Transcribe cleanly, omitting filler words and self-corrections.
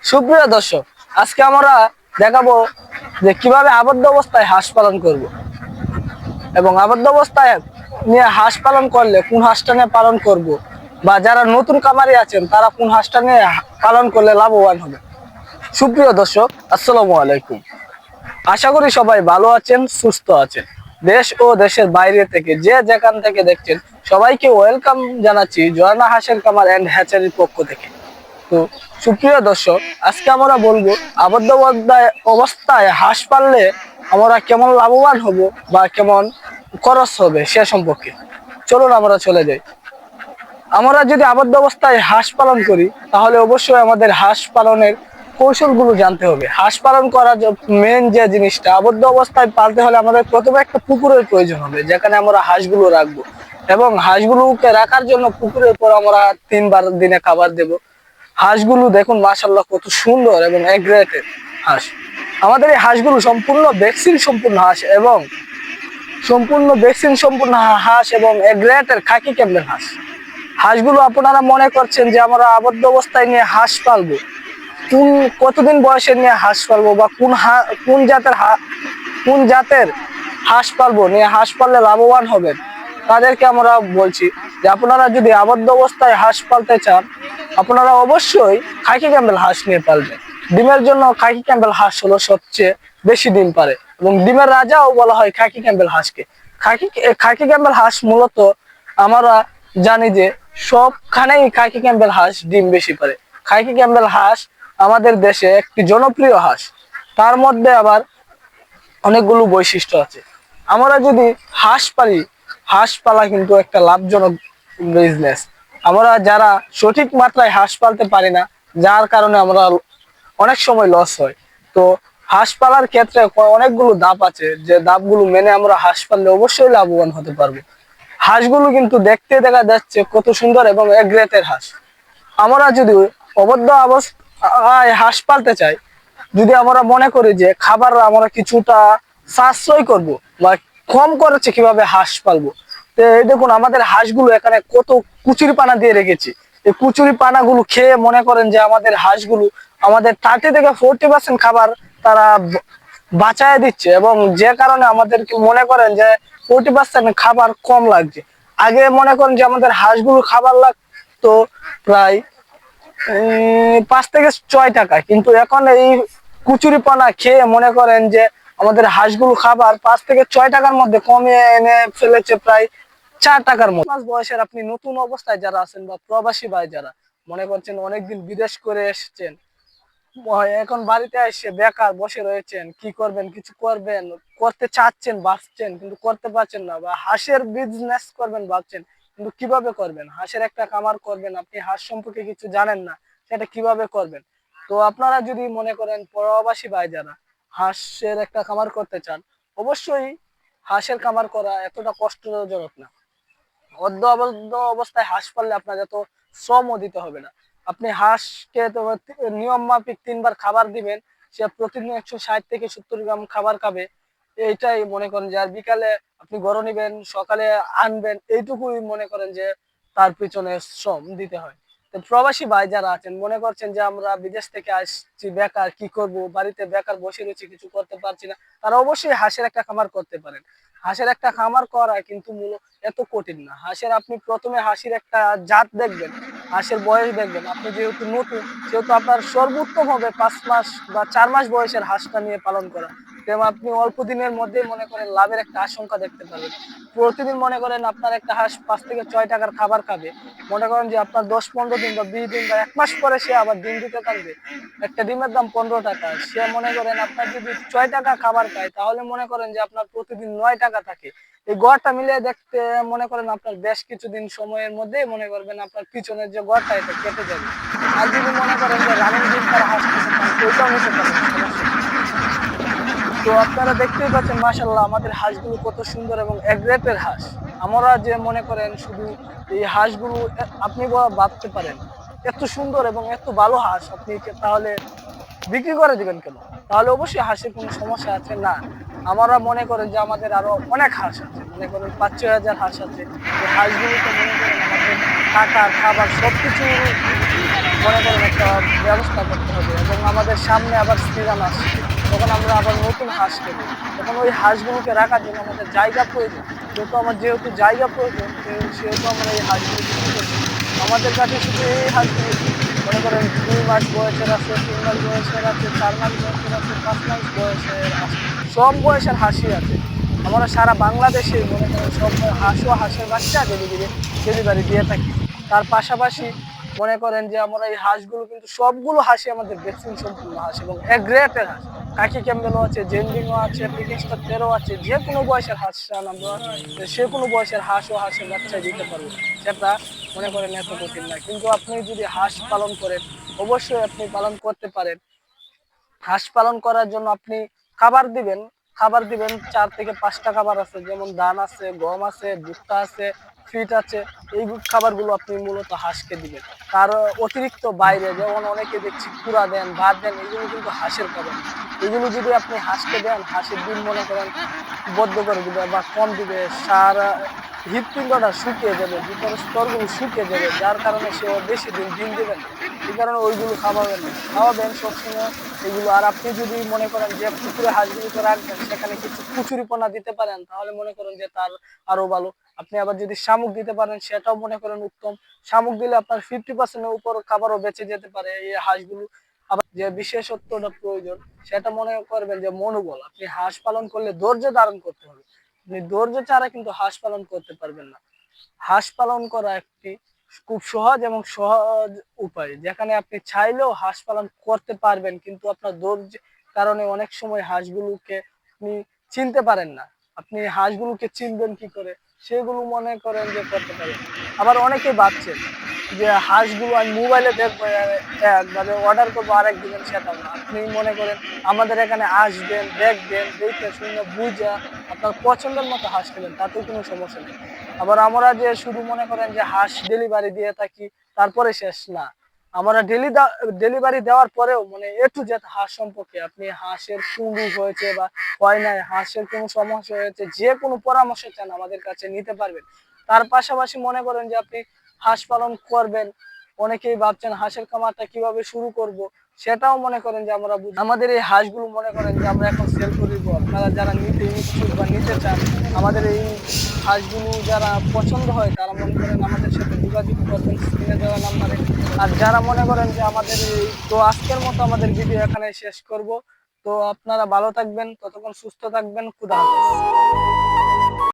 সুপ্রিয় দর্শক, আজকে আমরা দেখাবো যে কিভাবে আবদ্ধ অবস্থায় হাঁস পালন করব এবং আবদ্ধ অবস্থায় নিয়ে হাঁস পালন করলে কোন হাঁসটা নিয়ে পালন করব, বা যারা নতুন খামারি আছেন তারা কোন হাঁসটা নিয়ে পালন করলে লাভবান হবে। সুপ্রিয় দর্শক, আসসালামু আলাইকুম। আশা করি সবাই ভালো আছেন, সুস্থ আছেন। দেশ ও দেশের বাইরে থেকে যে যেখান থেকে দেখছেন সবাইকে ওয়েলকাম জানাচ্ছি ঝর্ণা হাঁসের খামার এন্ড হ্যাচারির পক্ষ থেকে। তো সুপ্রিয় দর্শক, আজকে আমরা বলবো আবদ্ধ অবস্থায় হাঁস পাললে আমরা কেমন লাভবান হব বা কেমন খরচ হবে সে সম্পর্কে। চলুন আমরা চলে যাই। আমরা যদি আবদ্ধ অবস্থায় হাঁস পালন করি তাহলে অবশ্যই আমাদের হাঁস পালনের কৌশলগুলো জানতে হবে। হাঁস পালন করার মেন যে জিনিসটা, আবদ্ধ অবস্থায় পালতে হলে আমাদের প্রথমে একটা পুকুরের প্রয়োজন হবে যেখানে আমরা হাঁসগুলো রাখবো, এবং হাঁসগুলোকে রাখার জন্য পুকুরের পর আমরা 3 বার দিনে খাবার দেব। হাঁসগুলো দেখুন মাশাআল্লাহ কত সুন্দর এবং এগ্রেটেড হাঁস। আমাদের এই হাঁসগুলো সম্পূর্ণ ভ্যাকসিন সম্পূর্ণ হাঁস এবং এগ্রেটেড খাকি ক্যাম্পেল হাঁস। হাঁসগুলো আপনারা মনে করছেন যে আমরা আবদ্ধ অবস্থায় নিয়ে হাঁস পালবো, কতদিন বয়সে নিয়ে হাঁস পালবো বা কোন জাতের হাঁস পালবো, নিয়ে হাঁস পাললে লাভবান হবেন, তাদেরকে আমরা বলছি যে আপনারা যদি আবদ্ধ অবস্থায় হাঁস পালতে চান আপনারা অবশ্যই খাকি ক্যাম্পেল হাঁস নিয়ে পালবেন। ডিমের জন্য খাকি ক্যাম্পেল হাঁস হলো সবচেয়ে বেশি ডিম পারে এবং ডিমের রাজাও বলা হয় খাকি ক্যাম্পেল হাঁসকে। খাকি ক্যাম্পেল হাঁস মূলত আমরা জানি যে সবখানেই খাকি ক্যাম্পেল হাঁস ডিম বেশি পারে। খাকি ক্যাম্পেল হাঁস আমাদের দেশে একটি জনপ্রিয় হাঁস, তার মধ্যে আবার অনেকগুলো বৈশিষ্ট্য আছে। আমরা যদি হাঁস পালি, হাঁস পালা কিন্তু একটা লাভজনক বিজনেস। আমরা যারা সঠিক মাত্রায় হাঁস পালতে পারি না, যার কারণে আমরা অনেক সময় লস হয়। তো হাঁস পালার ক্ষেত্রে অনেকগুলো ধাপ আছে, যে ধাপগুলো মেনে আমরা হাঁস পাললে অবশ্যই লাভবান হতে পারবো। হাঁসগুলো কিন্তু দেখতে দেখা যাচ্ছে কত সুন্দর এবং এগ্রেটের হাঁস। আমরা যদি অবদ্ধ অবস্থায় হাঁস পালতে চাই, যদি আমরা মনে করি যে খাবার আমরা কিছুটা সাশ্রয় করব বা কম খরচে কিভাবে হাঁস পালবো, তো এই দেখুন আমাদের হাঁসগুলো এখানে কত কুচুরি পানা দিয়ে রেখেছি। এই কুচুরি পানাগুলো খেয়ে মনে করেন যে আমাদের হাঁসগুলো আমাদের 30 থেকে 40% খাবার তারা বাঁচায় দিচ্ছে, এবং যে কারণে আমাদেরকে মনে করেন যে 40% খাবার কম লাগছে। আগে মনে করেন যে আমাদের হাঁসগুলো খাবার লাগতো প্রায় 5 থেকে 6 টাকা, কিন্তু এখন এই কুচুরি পানা খেয়ে মনে করেন যে আমাদের হাঁসগুলো খাবার 5 থেকে 6 টাকার মধ্যে কমিয়ে এনে ফেলেছে প্রায় 4 টাকার মতো। বয়সের আপনি নতুন অবস্থায় যারা আছেন বা প্রবাসী ভাই যারা মনে করছেন অনেকদিন বিদেশ করে এসেছেন, এখন বাড়িতে এসে বেকার বসে রয়েছেন, কি করবেন, কিছু করবেন করতে চাচ্ছেন ভাবছেন কিন্তু করতে পারছেন না, বা হাঁসের বিজনেস করবেন ভাবছেন কিন্তু কিভাবে করবেন, হাঁসের একটা খামার করবেন, আপনি হাঁস সম্পর্কে কিছু জানেন না, সেটা কিভাবে করবেন। তো আপনারা যদি মনে করেন প্রবাসী ভাই যারা হাঁসের একটা খামার করতে চান, অবশ্যই হাঁসের খামার করা এতটা কষ্টজনক না। অবদ্ধ অবস্থায় হাঁস পাললে আপনার এত শ্রমও দিতে হবে না। আপনি হাঁসকে তো নিয়ম মাফিক 3 বার খাবার দিবেন, সে প্রতিদিন 160 থেকে 70 গ্রাম খাবার খাবে, এইটাই মনে করেন যে। আর বিকালে আপনি গরু নিবেন, সকালে আনবেন, এইটুকুই মনে করেন যে তার পিছনে শ্রম দিতে হয়। তো প্রবাসী ভাই যারা আছেন মনে করছেন যে আমরা বিদেশ থেকে আসছি বেকার, কি করব, বাড়িতে বেকার বসে রয়েছি, কিছু করতে পারছি না, তারা অবশ্যই হাঁসের একটা খামার করতে পারেন। হাঁসের একটা খামার করা কিন্তু এত কঠিন না। হাঁসের আপনি প্রথমে হাঁসের একটা জাত দেখবেন, হাঁসের বয়স দেখবেন। আপনি যেহেতু নতুন, সেহেতু আপনার সর্বোত্তম হবে 5 মাস বা 4 মাস বয়সের হাঁসটা নিয়ে পালন করা, এবং আপনি অল্প দিনের মধ্যে মনে করেন লাভের একটা আশঙ্কা দেখতে পাবেন। প্রতিদিন মনে করেন আপনার একটা হাঁস 5 থেকে 6 টাকার খাবার খাবে, মনে করেন যে আপনার 10-15 দিন বা 20 দিন বা 1 মাস পরে সে আবার ডিম দিতে থাকবে। একটা ডিমের দাম 15 টাকা, সে মনে করেন আপনার যদি 6 টাকা খাবার খায় তাহলে মনে করেন যে আপনার প্রতিদিন 9 টাকা থাকে। এই গড়টা মিলিয়ে দেখতে মনে করেন আপনার বেশ কিছুদিন সময়ের মধ্যে মনে করবেন আপনার পিছনের যে গড়টা এটা কেটে যাবে। আর যদি মনে করেন যে রানিং ডিম তারা হাঁস নিতে পারেন, ওইটাও নিতে পারেন, সমস্যা নেই। তো আপনারা দেখতেই পাচ্ছেন মাশাআল্লাহ আমাদের হাঁসগুলো কত সুন্দর এবং এগ্রেটের হাঁস। আমরা যে মনে করেন শুধু এই হাঁসগুলো, আপনি ভাবতে পারেন এত সুন্দর এবং এত ভালো হাঁস আপনি তাহলে বিক্রি করে দিবেন কেন? তাহলে অবশ্যই হাঁসের কোনো সমস্যা আছে না। আমরা মনে করেন যে আমাদের আরো অনেক হাঁস আছে, মনে করেন 5-6 হাজার হাঁস আছে। এই হাঁসগুলো তো মনে করেন আমাদের থাকা খাবার সবকিছু মনে করেন একটা ব্যবস্থা করতে হবে। এবং আমাদের সামনে আবার সিজন আসছে, তখন আমরা আবার নতুন হাঁস কিনবো। তখন ওই হাঁসগুলোকে রাখার জন্য আমাদের জায়গা প্রয়োজন। যেহেতু জায়গা প্রয়োজন, সেহেতু আমরা এই হাঁসগুলো বিক্রি করছি। আমাদের কাছে শুধু এই হাঁসগুলো মনে করেন 2 মাস বয়সের আছে, 3 মাস বয়সের আছে, 4 মাস বয়সের আছে, 5 মাস বয়সের আছে, সব বয়সের হাঁসই আছে। আমরা সারা বাংলাদেশে মনে করেন সব হাঁস ও হাঁসের বাচ্চা ডেলিভারি দিয়ে থাকি। তার পাশাপাশি মনে করেন যে আমরা এই হাঁসগুলো কিন্তু সবগুলো হাঁসই আমাদের ভ্যাকসিন সম্পূর্ণ হাঁস এবং এক গ্রেটের হাঁস। কাকি ক্যাম্বেলও আছে, জেন্ডিংও আছে, পিকিংস্টার তেরো আছে। যে কোনো বয়সের হাঁস চান আমরা, সে কোনো বয়সের হাঁস ও হাঁসের বাচ্চা দিতে পারবো। সেটা মনে করেন এত কঠিন না। কিন্তু আপনি যদি হাঁস পালন করেন, অবশ্যই আপনি পালন করতে পারেন। হাঁস পালন করার জন্য আপনি খাবার দিবেন। 4 থেকে 5টা খাবার আছে, যেমন ধান আছে, গম আছে, ভুট্টা আছে, ফিট আছে। এই খাবারগুলো আপনি মূলত হাঁসকে দিবেন। তার অতিরিক্ত বাইরে যেমন অনেকে দেখছি কুড়া দেন, ভাত দেন, এগুলো কিন্তু হাঁসের খাবার। এগুলো যদি আপনি হাঁসকে দেন, হাঁসের ডিম মনে করেন বদ্ধ করে দিবে বা কম দিবে, সারা হৃৎপিণ্ডটা শুকিয়ে যাবে, ভিতরের স্তরগুলো শুকিয়ে যাবে, যার কারণে সে বেশি দিন ডিম দেবে না। এই কারণে ওইগুলো খাওয়াবেন সবসময় এগুলো। আর আপনি যদি মনে করেন যে পুকুরে হাঁসগুলোকে রাখবেন, সেখানে কিছু কচুরিপনা দিতে পারেন, তাহলে মনে করেন যে তার আরো ভালো। আপনি আবার যদি শামুক দিতে পারেন, সেটাও মনে করেন উত্তম। শামুক দিলে আপনার 50%-এর উপর খাবারও বেঁচে যেতে পারে এই হাঁসগুলো। আবার যে বিশেষত্বটা প্রয়োজন, সেটা মনে করবেন যে মনোবল। আপনি হাঁস পালন করলে ধৈর্য ধারণ করতে হবে। আপনি ধৈর্য ছাড়া কিন্তু হাঁস পালন করতে পারবেন না। হাঁস পালন করা একটি খুব সহজ এবং সহজ উপায়, যেখানে আপনি চাইলেও হাঁস পালন করতে পারবেন, কিন্তু আপনার ধৈর্যের কারণে অনেক সময় হাঁসগুলোকে আপনি চিনতে পারেন না। আপনি হাঁসগুলোকে চিনবেন কি করে, সেগুলো মনে করেন যে করতে পারেন। আবার অনেকে ভাবছেন যে হাঁসগুলো আমি মোবাইলে দেখবো, একবারে অর্ডার করবো আরেক দিবেন, সেটা না। আপনি মনে করেন আমাদের এখানে আসবেন, দেখবেন, দেখে শুনে বুঝা আপনার পছন্দের মতো হাঁস নেবেন, তাতেও কোনো সমস্যা নেই। আবার আমরা যে শুধু মনে করেন যে হাঁস ডেলিভারি দিয়ে থাকি, তারপরে শেষ না। আমরা ডেলিভারি দেওয়ার পরেও মানে A to Z হাঁস সম্পর্কে, আপনি হাঁসের কোন রোগ হয়েছে বা হয় নাই, হাঁসের কোনো সমস্যা হয়েছে, যে কোনো পরামর্শ চান আমাদের কাছে নিতে পারবেন। তার পাশাপাশি মনে করেন যে আপনি হাঁস পালন করবেন, অনেকেই ভাবছেন হাঁসের খামারটা কিভাবে শুরু করব, সেটাও মনে করেন যে আমরা আমাদের এই হাঁসগুলো মনে করেন যে আমরা এখন সেল করে দিব। আপনারা যারা নিতে ইচ্ছুক বা নিতে চান, আমাদের এই হাঁসগুলো যারা পছন্দ হয়, তারা মনে করেন আমাদের সাথে যোগাযোগ করবেন স্ক্রিনে দেওয়া নাম্বারে। আর যারা মনে করেন যে আমাদের এই, তো আজকের মতো আমাদের ভিডিও এখানে শেষ করব। তো আপনারা ভালো থাকবেন, ততক্ষণ সুস্থ থাকবেন। খুদা হাফেজ।